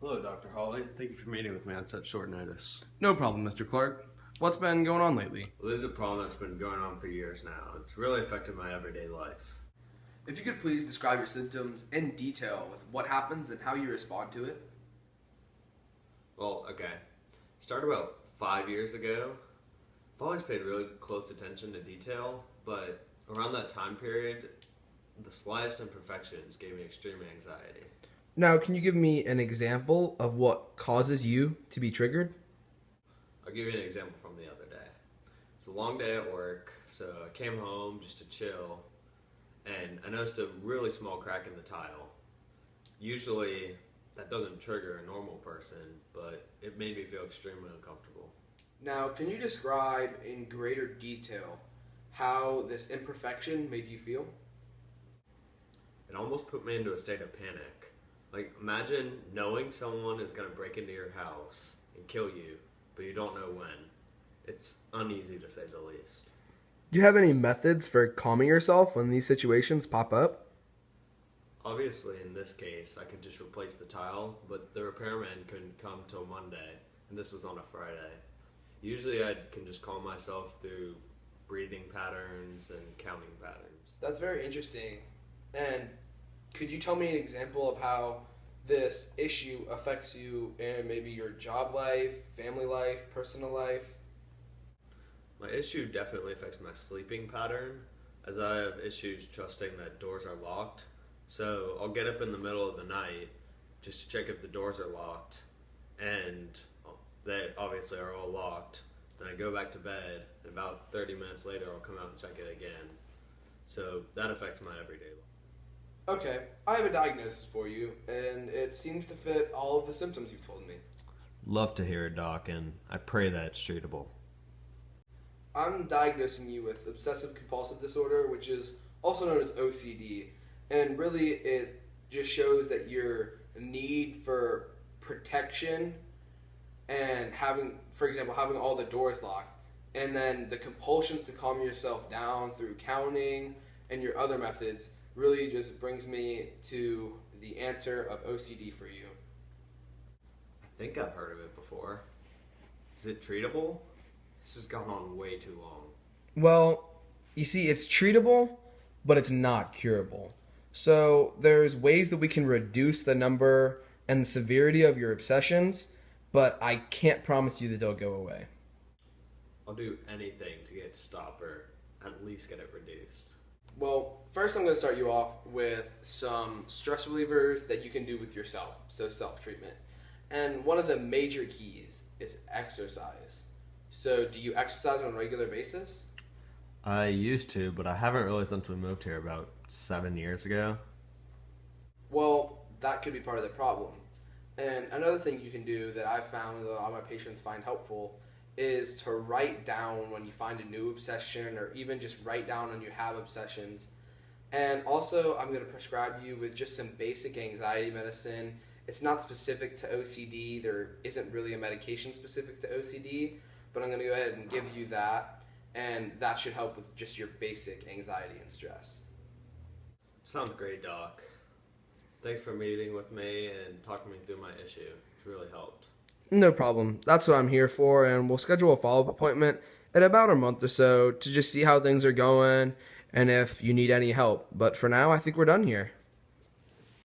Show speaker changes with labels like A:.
A: Hello, Dr. Hawley. Thank you for meeting with me on such short notice.
B: No problem, Mr. Clark. What's been going on lately?
A: Well, there's a problem that's been going on for years now. It's really affected my everyday life.
B: If you could please describe your symptoms in detail with what happens and how you respond to it.
A: Well, okay. Started about 5 years ago. I've always paid really close attention to detail, but around that time period, the slightest imperfections gave me extreme anxiety.
B: Now, can you give me an example of what causes you to be triggered?
A: I'll give you an example from the other day. It's a long day at work, so I came home just to chill, and I noticed a really small crack in the tile. Usually, that doesn't trigger a normal person, but it made me feel extremely uncomfortable.
B: Now, can you describe in greater detail how this imperfection made you feel?
A: It almost put me into a state of panic. Like, imagine knowing someone is going to break into your house and kill you, but you don't know when. It's uneasy to say the least.
B: Do you have any methods for calming yourself when these situations pop up?
A: Obviously, in this case, I could just replace the tile, but the repairman couldn't come till Monday, and this was on a Friday. Usually, I can just calm myself through breathing patterns and counting patterns.
B: That's very interesting. And could you tell me an example of how this issue affects you in maybe your job life, family life, personal life?
A: My issue definitely affects my sleeping pattern, as I have issues trusting that doors are locked. So I'll get up in the middle of the night just to check if the doors are locked, and they obviously are all locked. Then I go back to bed, and about 30 minutes later I'll come out and check it again. So that affects my everyday life.
B: Okay, I have a diagnosis for you, and it seems to fit all of the symptoms you've told me.
A: Love to hear it, Doc, and I pray that it's treatable.
B: I'm diagnosing you with obsessive compulsive disorder, which is also known as OCD, and really it just shows that your need for protection and having, for example, having all the doors locked, and then the compulsions to calm yourself down through counting and your other methods really just brings me to the answer of OCD for you.
A: I think I've heard of it before. Is it treatable? This has gone on way too long.
B: Well, you see, it's treatable, but it's not curable. So there's ways that we can reduce the number and the severity of your obsessions, but I can't promise you that they'll go away.
A: I'll do anything to get it to stop or at least get it reduced.
B: Well, first I'm going to start you off with some stress relievers that you can do with yourself, so self-treatment. And one of the major keys is exercise. So do you exercise on a regular basis?
A: I used to, but I haven't really since we moved here about 7 years ago.
B: Well, that could be part of the problem. And another thing you can do that I've found that a lot of my patients find helpful is to write down when you find a new obsession, or even just write down when you have obsessions. And also, I'm going to prescribe you with just some basic anxiety medicine. It's not specific to OCD. There isn't really a medication specific to OCD, but I'm going to go ahead and give you that, and that should help with just your basic anxiety and stress.
A: Sounds great, Doc. Thanks for meeting with me and talking me through my issue. It's really helped.
B: No problem. That's what I'm here for, and we'll schedule a follow-up appointment in about a month or so to just see how things are going and if you need any help. But for now, I think we're done here.